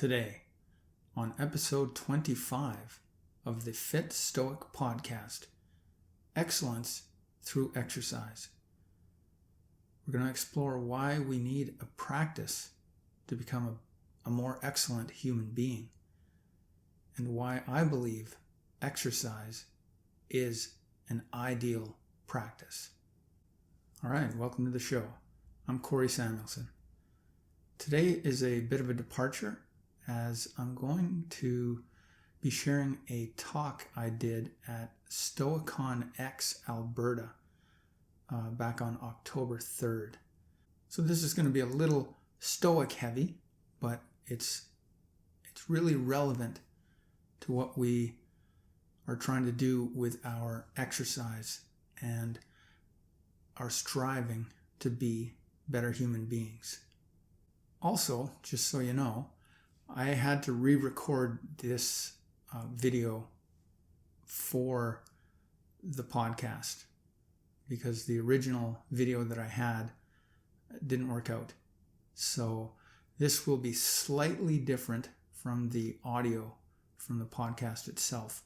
Today, on episode 25 of the Fit Stoic podcast, Excellence Through Exercise, we're going to explore why we need a practice to become a more excellent human being, and why I believe exercise is an ideal practice. All right, welcome to the show. I'm Corey Samuelson. Today is a bit of a departure, as I'm going to be sharing a talk I did at Stoicon-X Alberta back on October 3rd. So this is going to be a little Stoic heavy, but it's really relevant to what we are trying to do with our exercise and our striving to be better human beings. Also, just so you know, I had to re-record this video for the podcast because the original video that I had didn't work out. So this will be slightly different from the audio from the podcast itself,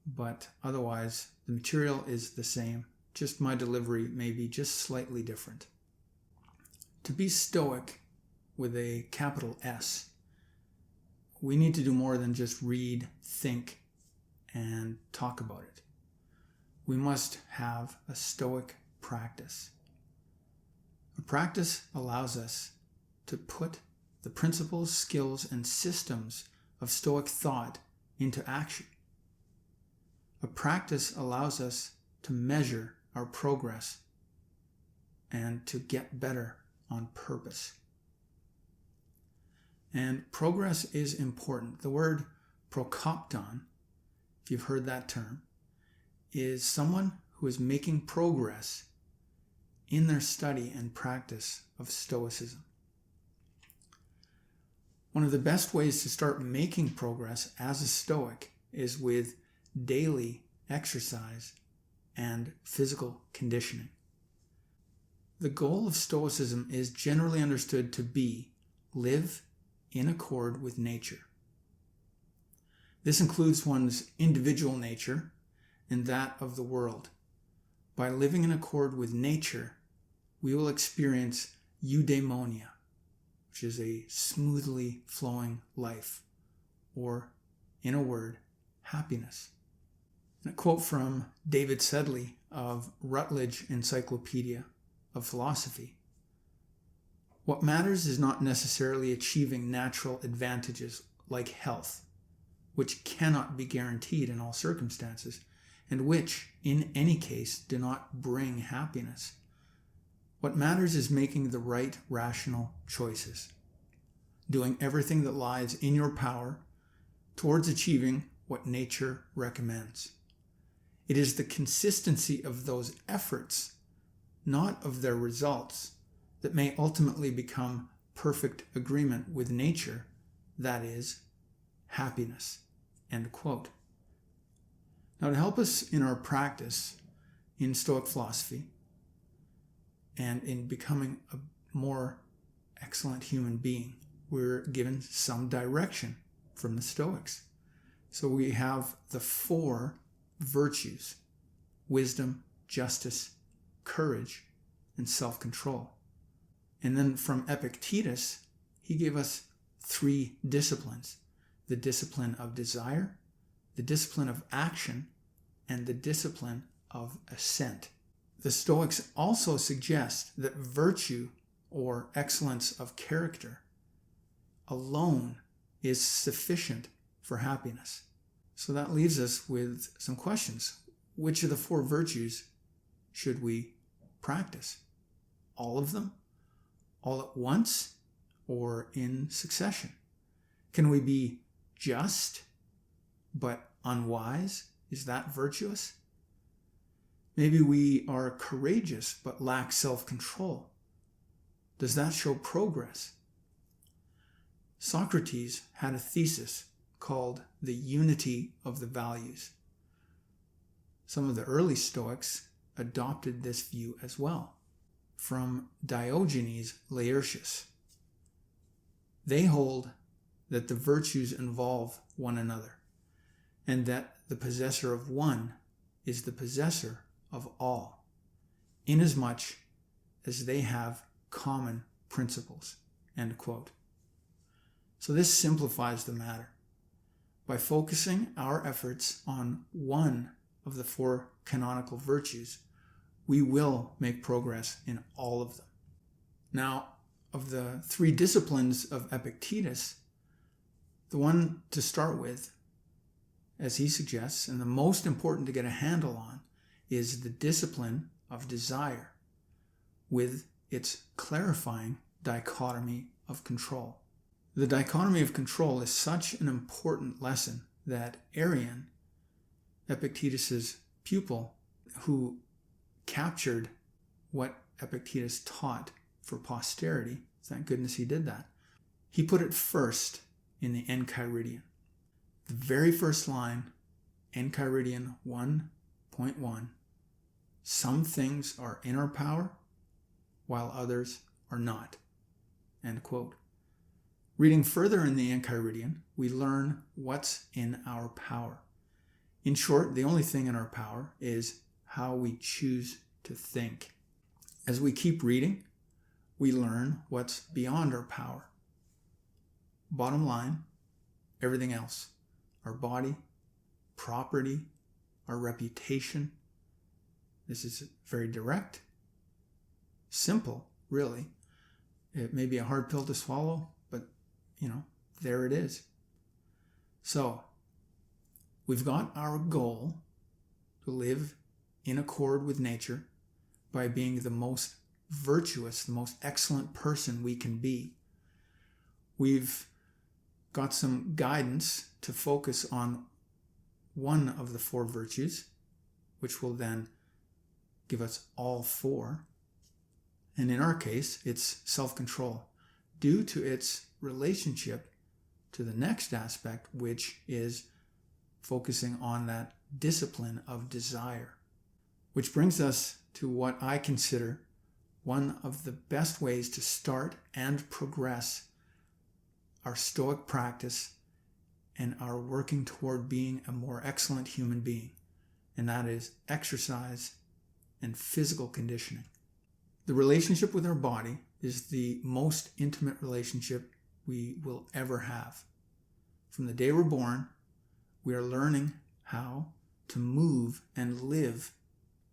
but otherwise the material is the same. Just my delivery may be just slightly different. To be stoic with a capital S, we need to do more than just read, think, and talk about it. We must have a stoic practice. A practice allows us to put the principles, skills, and systems of stoic thought into action. A practice allows us to measure our progress and to get better on purpose. And progress is important. The word prokopton, if you've heard that term, is someone who is making progress in their study and practice of Stoicism. One of the best ways to start making progress as a Stoic is with daily exercise and physical conditioning. The goal of Stoicism is generally understood to be live in accord with nature. This includes one's individual nature and that of the world. By living in accord with nature, we will experience eudaimonia, which is a smoothly flowing life, or, in a word, happiness. And a quote from David Sedley of Routledge Encyclopedia of Philosophy: "What matters is not necessarily achieving natural advantages like health, which cannot be guaranteed in all circumstances, and which, in any case, do not bring happiness. What matters is making the right rational choices, doing everything that lies in your power towards achieving what nature recommends. It is the consistency of those efforts, not of their results, that may ultimately become perfect agreement with nature, that is, happiness." End quote. Now, to help us in our practice in Stoic philosophy and in becoming a more excellent human being, we're given some direction from the Stoics. So we have the 4 virtues: wisdom, justice, courage, and self-control. And then from Epictetus, he gave us 3 disciplines: the discipline of desire, the discipline of action, and the discipline of assent. The Stoics also suggest that virtue, or excellence of character, alone is sufficient for happiness. So that leaves us with some questions. Which of the 4 virtues should we practice? All of them? All at once? Or in succession? Can we be just but unwise? Is that virtuous? Maybe we are courageous but lack self-control. Does that show progress? Socrates had a thesis called the unity of the values. Some of the early Stoics adopted this view as well. From Diogenes Laertius, they hold that the virtues involve one another, and that the possessor of one is the possessor of all, inasmuch as they have common principles. End quote. So this simplifies the matter. By focusing our efforts on one of the four canonical virtues, we will make progress in all of them. Now, of the three disciplines of Epictetus, the one to start with, as he suggests, and the most important to get a handle on, is the discipline of desire, with its clarifying dichotomy of control. The dichotomy of control is such an important lesson that Arian, Epictetus's pupil, who captured what Epictetus taught for posterity, thank goodness he did that, he put it first in the Enchiridion. The very first line, Enchiridion 1.1, some things are in our power, while others are not. End quote. Reading further in the Enchiridion, we learn what's in our power. In short, the only thing in our power is how we choose to think. As we keep reading, we learn what's beyond our power. Bottom line, everything else. Our body, property, our reputation. This is very direct, simple, really. It may be a hard pill to swallow, but, there it is. So, we've got our goal to live in accord with nature by being the most virtuous, the most excellent person we can be. We've got some guidance to focus on one of the four virtues, which will then give us all four. And in our case, it's self-control, due to its relationship to the next aspect, which is focusing on that discipline of desire. Which brings us to what I consider one of the best ways to start and progress our Stoic practice and our working toward being a more excellent human being, and that is exercise and physical conditioning. The relationship with our body is the most intimate relationship we will ever have. From the day we're born, we are learning how to move and live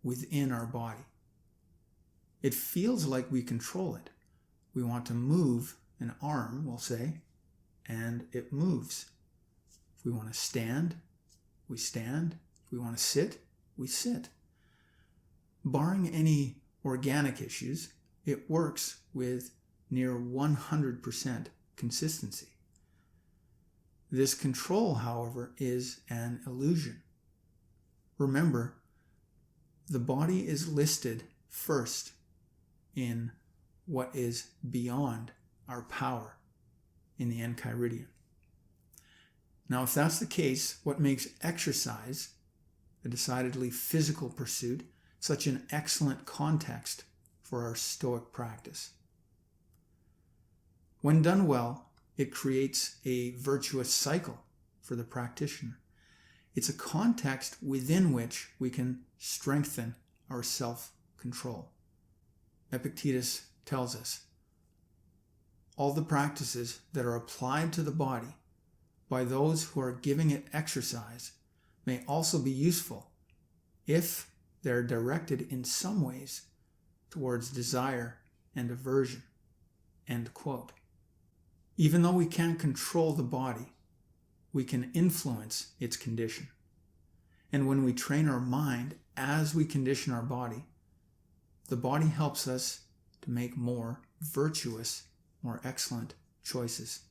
within our body. It feels like we control it. We want to move an arm, we'll say, and it moves. If we want to stand, we stand. If we want to sit, we sit. Barring any organic issues, it works with near 100% consistency. This control, however, is an illusion. Remember, the body is listed first in what is beyond our power in the Enchiridion. Now, if that's the case, what makes exercise, a decidedly physical pursuit, such an excellent context for our Stoic practice? When done well, it creates a virtuous cycle for the practitioner. It's a context within which we can strengthen our self-control. Epictetus tells us, all the practices that are applied to the body by those who are giving it exercise may also be useful if they're directed in some ways towards desire and aversion. End quote. Even though we can't control the body, we can influence its condition. And when we train our mind as we condition our body, the body helps us to make more virtuous, more excellent choices.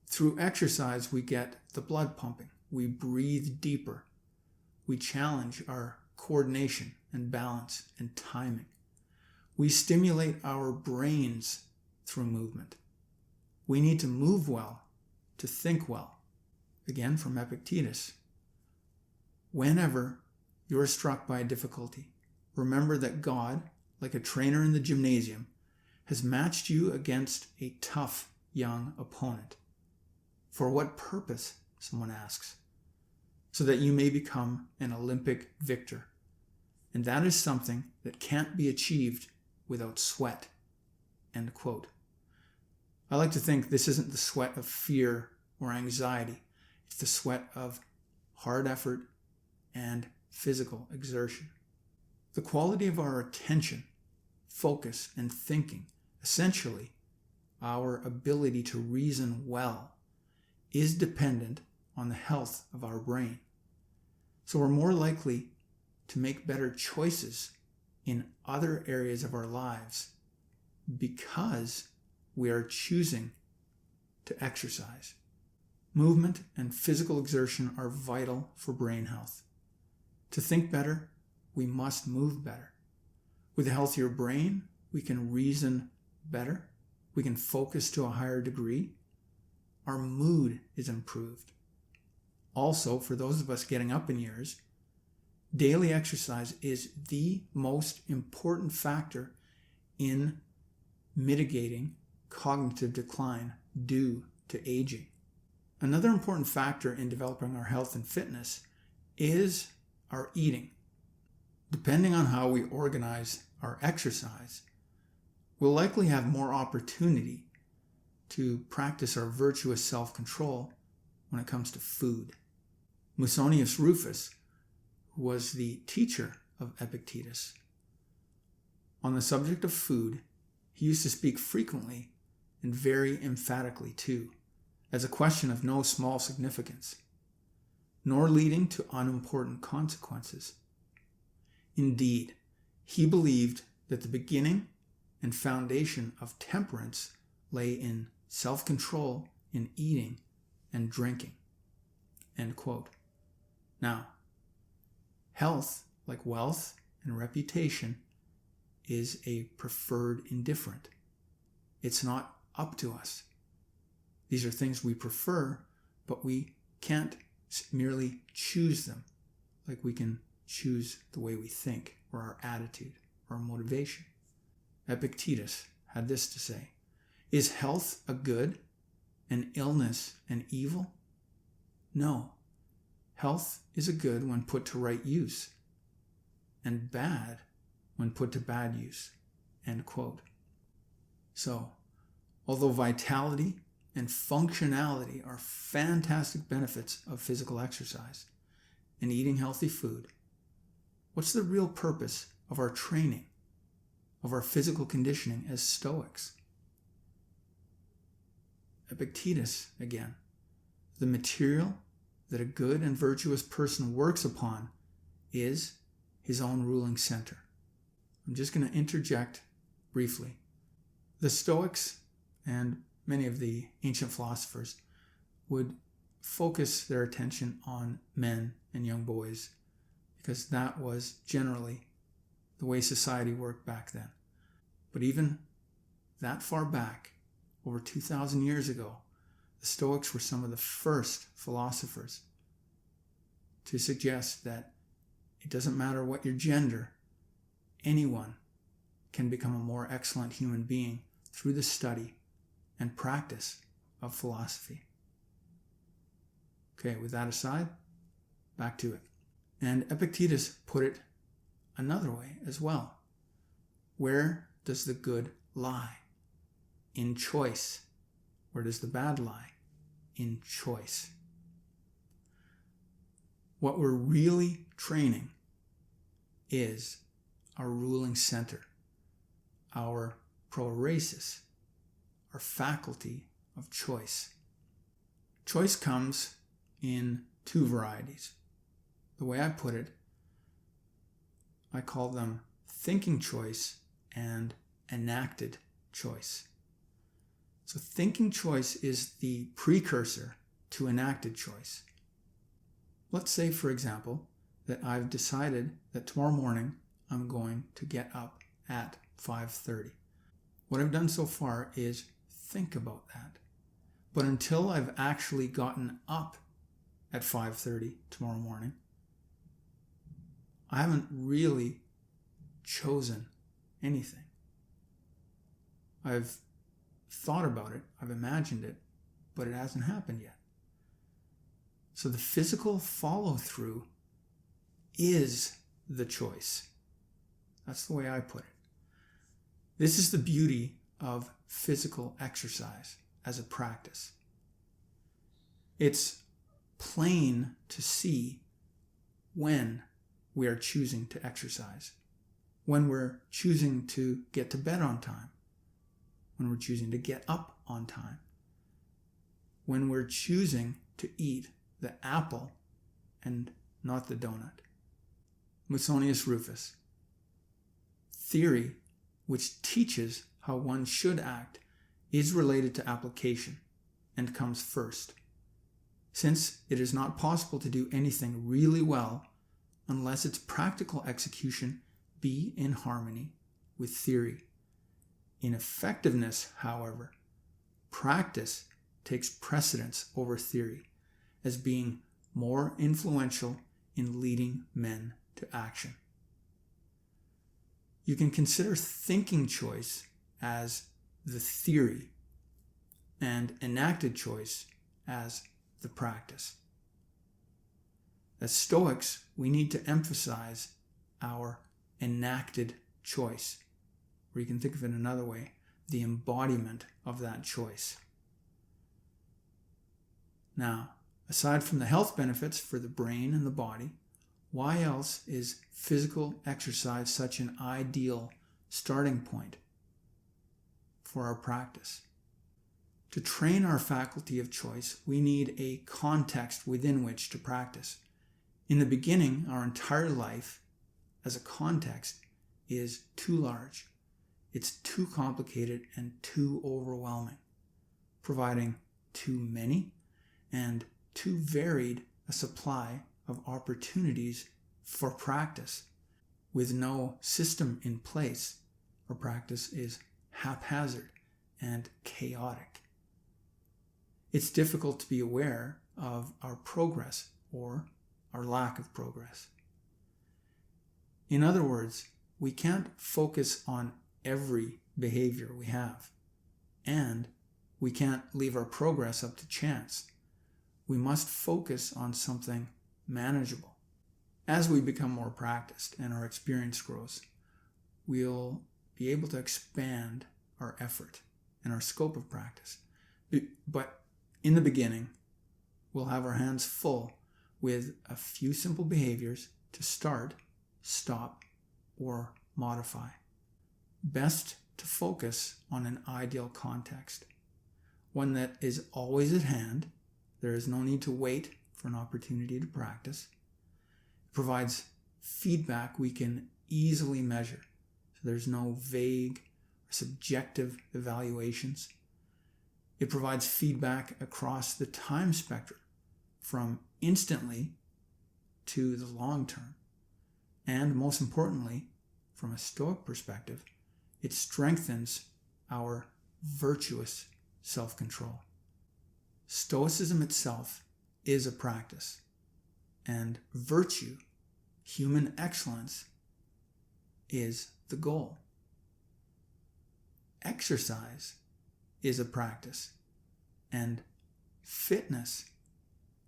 Through exercise, we get the blood pumping. We breathe deeper. We challenge our coordination and balance and timing. We stimulate our brains through movement. We need to move well to think well. Again, from Epictetus. Whenever you're struck by a difficulty, remember that God, like a trainer in the gymnasium, has matched you against a tough young opponent. For what purpose, someone asks. So that you may become an Olympic victor. And that is something that can't be achieved without sweat. End quote. I like to think this isn't the sweat of fear or anxiety. It's the sweat of hard effort and physical exertion. The quality of our attention, focus, and thinking, essentially our ability to reason well, is dependent on the health of our brain. So we're more likely to make better choices in other areas of our lives because we are choosing to exercise. Movement and physical exertion are vital for brain health. To think better, we must move better. With a healthier brain, we can reason better. We can focus to a higher degree. Our mood is improved. Also, for those of us getting up in years, daily exercise is the most important factor in mitigating cognitive decline due to aging. Another important factor in developing our health and fitness is our eating. Depending on how we organize our exercise, we'll likely have more opportunity to practice our virtuous self-control when it comes to food. Musonius Rufus, who was the teacher of Epictetus, on the subject of food, he used to speak frequently and very emphatically too, as a question of no small significance, nor leading to unimportant consequences. Indeed, he believed that the beginning and foundation of temperance lay in self-control in eating and drinking. End quote. Now, health, like wealth and reputation, is a preferred indifferent. It's not up to us. These are things we prefer, but we can't merely choose them like we can choose the way we think or our attitude or our motivation. Epictetus had this to say: is health a good and illness an evil? No. Health is a good when put to right use, and bad when put to bad use. End quote. So, although vitality and functionality are fantastic benefits of physical exercise and eating healthy food, what's the real purpose of our training, of our physical conditioning as Stoics? Epictetus, again, the material that a good and virtuous person works upon is his own ruling center. I'm just going to interject briefly. The Stoics and many of the ancient philosophers would focus their attention on men and young boys because that was generally the way society worked back then. But even that far back, over 2,000 years ago, the Stoics were some of the first philosophers to suggest that it doesn't matter what your gender, anyone can become a more excellent human being through the study and practice of philosophy. Okay, with that aside, back to it. And Epictetus put it another way as well. Where does the good lie? In choice. Where does the bad lie? In choice. What we're really training is our ruling center, our proeresis, our faculty of choice. Choice comes in two varieties. The way I put it, I call them thinking choice and enacted choice. So thinking choice is the precursor to enacted choice. Let's say, for example, that I've decided that tomorrow morning I'm going to get up at 5:30. What I've done so far is think about that. But until I've actually gotten up at 5:30 tomorrow morning, I haven't really chosen anything. I've thought about it, I've imagined it, but it hasn't happened yet. So the physical follow-through is the choice. That's the way I put it. This is the beauty of physical exercise as a practice. It's plain to see when we are choosing to exercise, when we're choosing to get to bed on time, when we're choosing to get up on time, when we're choosing to eat the apple and not the donut. Musonius Rufus. Theory, which teaches how one should act, is related to application and comes first, since it is not possible to do anything really well unless its practical execution be in harmony with theory. In effectiveness, however, practice takes precedence over theory as being more influential in leading men to action. You can consider thinking choice as the theory and enacted choice as the practice. As Stoics, we need to emphasize our enacted choice, or you can think of it another way, the embodiment of that choice. Now, aside from the health benefits for the brain and the body, why else is physical exercise such an ideal starting point for our practice? To train our faculty of choice, we need a context within which to practice. In the beginning, our entire life as a context is too large. It's too complicated and too overwhelming, providing too many and too varied a supply of opportunities for practice. With no system in place, our practice is haphazard and chaotic. It's difficult to be aware of our progress or our lack of progress. In other words, we can't focus on every behavior we have, and we can't leave our progress up to chance. We must focus on something manageable. As we become more practiced and our experience grows, we'll be able to expand our effort and our scope of practice. But in the beginning, we'll have our hands full with a few simple behaviors to start, stop, or modify. Best to focus on an ideal context, one that is always at hand. There is no need to wait for an opportunity to practice. It provides feedback we can easily measure, so there's no vague or subjective evaluations. It provides feedback across the time spectrum, from instantly to the long term. And most importantly, from a Stoic perspective, it strengthens our virtuous self-control. Stoicism itself is a practice, and virtue, human excellence, is the goal. Exercise is a practice, and fitness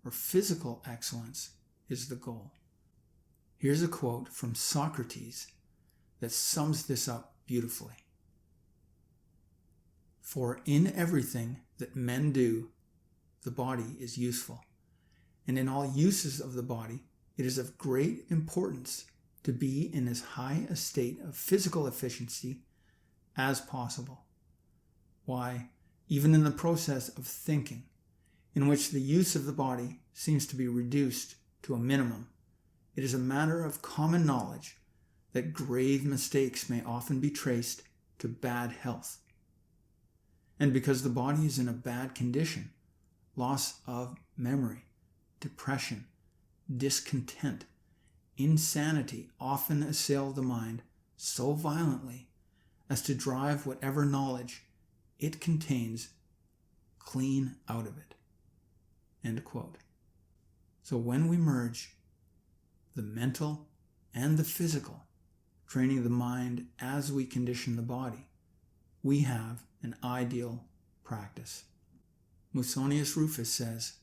or physical excellence is the goal. Here's a quote from Socrates that sums this up beautifully. "For in everything that men do, the body is useful, and in all uses of the body, it is of great importance to be in as high a state of physical efficiency as possible. Why, even in the process of thinking, in which the use of the body seems to be reduced to a minimum, it is a matter of common knowledge that grave mistakes may often be traced to bad health. And because the body is in a bad condition, loss of memory, depression, discontent, insanity often assail the mind so violently as to drive whatever knowledge it contains clean out of it." End quote. So when we merge the mental and the physical, training the mind as we condition the body, we have an ideal practice. Musonius Rufus says,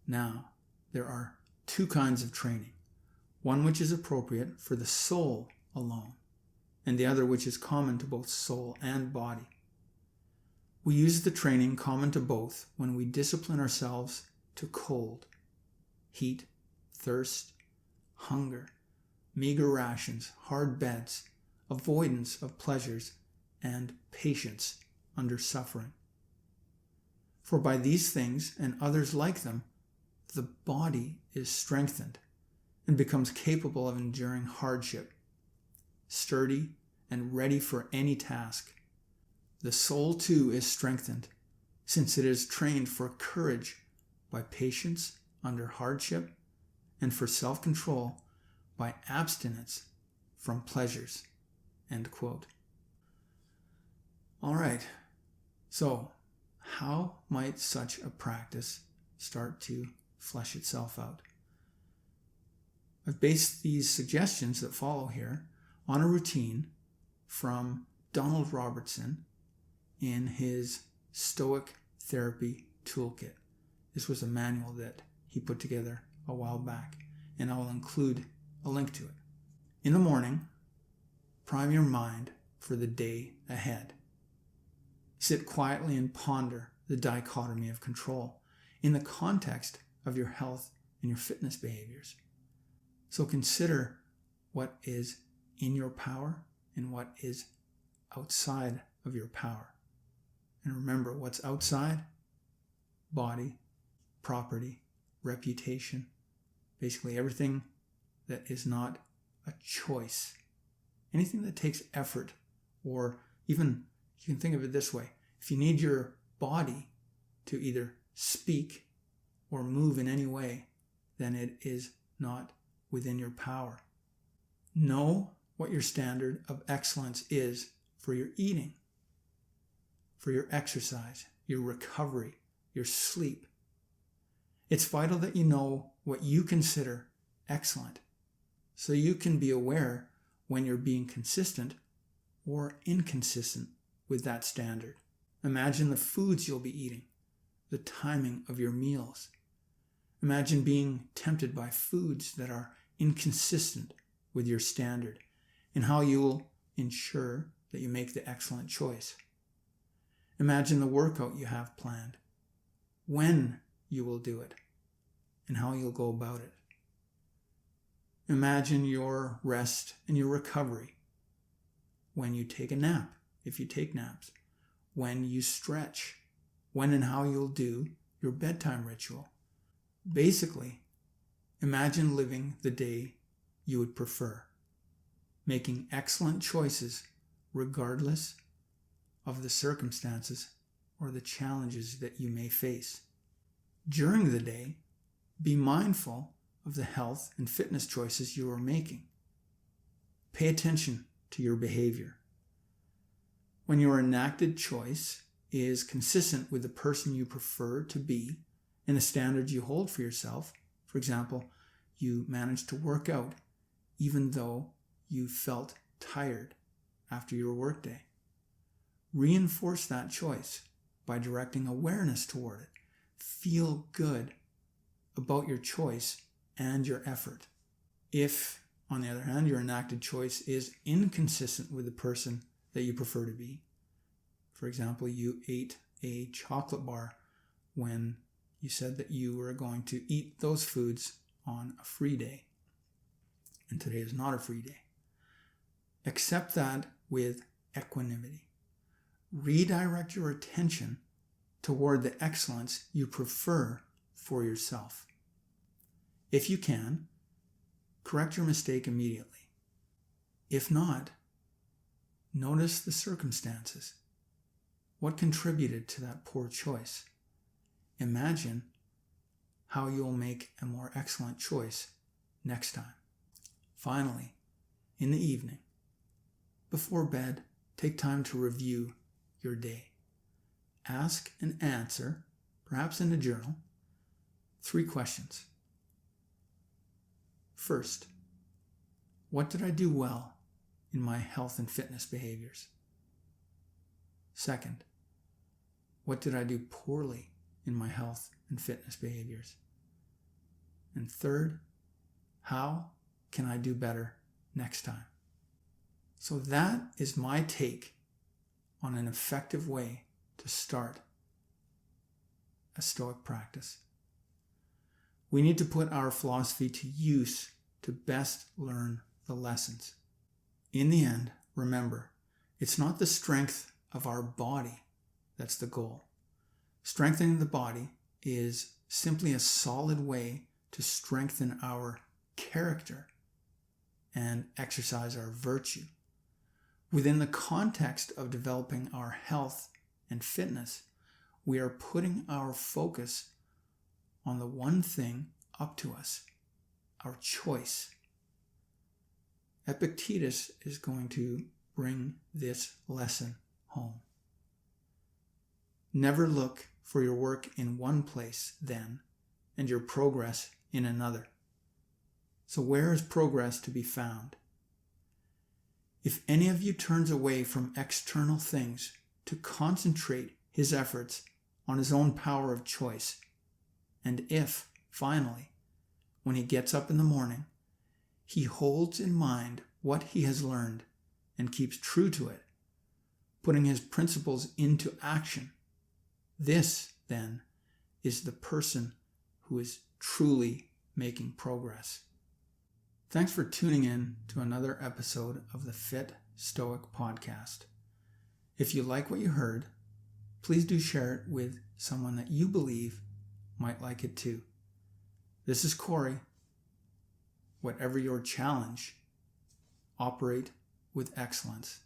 "Now, there are two kinds of training. One which is appropriate for the soul alone, and the other which is common to both soul and body. We use the training common to both when we discipline ourselves to cold, heat, thirst, hunger, meager rations, hard beds, avoidance of pleasures, and patience under suffering. For by these things and others like them, the body is strengthened and becomes capable of enduring hardship, sturdy and ready for any task. The soul too is strengthened, since it is trained for courage by patience under hardship and for self-control by abstinence from pleasures. End quote. All right, so how might such a practice start to flesh itself out? I've based these suggestions that follow here on a routine from Donald Robertson in his Stoic Therapy Toolkit. This was a manual that he put together a while back, and I'll include a link to it. In the morning, prime your mind for the day ahead. Sit quietly and ponder the dichotomy of control in the context of your health and your fitness behaviors. So consider what is in your power and what is outside of your power. And remember, what's outside? Body, property, reputation, basically everything that is not a choice. Anything that takes effort, or even, you can think of it this way, if you need your body to either speak or move in any way, then it is not within your power. Know what your standard of excellence is for your eating, for your exercise, your recovery, your sleep. It's vital that you know what you consider excellent, so you can be aware when you're being consistent or inconsistent with that standard. Imagine the foods you'll be eating, the timing of your meals. Imagine being tempted by foods that are inconsistent with your standard, and how you will ensure that you make the excellent choice. Imagine the workout you have planned, when you will do it, and how you'll go about it. Imagine your rest and your recovery, when you take a nap, if you take naps, when you stretch, when and how you'll do your bedtime ritual. Basically, imagine living the day you would prefer, making excellent choices regardless of the circumstances or the challenges that you may face. During the day, be mindful of the health and fitness choices you are making. Pay attention to your behavior. When your enacted choice is consistent with the person you prefer to be and the standards you hold for yourself, for example, you managed to work out even though you felt tired after your workday. Reinforce that choice by directing awareness toward it. Feel good about your choice and your effort. If, on the other hand, your enacted choice is inconsistent with the person that you prefer to be, for example, you ate a chocolate bar when you said that you were going to eat those foods on a free day, and today is not a free day. Accept that with equanimity. Redirect your attention toward the excellence you prefer for yourself. If you can, correct your mistake immediately. If not, notice the circumstances. What contributed to that poor choice? Imagine how you'll make a more excellent choice next time. Finally, in the evening, before bed, take time to review your day. Ask and answer, perhaps in a journal, 3 questions. First, what did I do well in my health and fitness behaviors? Second, what did I do poorly in my health and fitness behaviors? And third, how can I do better next time? So that is my take on an effective way to start a Stoic practice. We need to put our philosophy to use to best learn the lessons. In the end, remember, it's not the strength of our body that's the goal. Strengthening the body is simply a solid way to strengthen our character and exercise our virtue. Within the context of developing our health and fitness, we are putting our focus on the one thing up to us, our choice. Epictetus is going to bring this lesson home. Never look for your work in one place then, and your progress in another. So where is progress to be found? If any of you turns away from external things to concentrate his efforts on his own power of choice, and if, finally, when he gets up in the morning, he holds in mind what he has learned and keeps true to it, putting his principles into action, this, then, is the person who is truly making progress. Thanks for tuning in to another episode of the Fit Stoic podcast. If you like what you heard, please do share it with someone that you believe might like it too. This is Corey. Whatever your challenge, operate with excellence.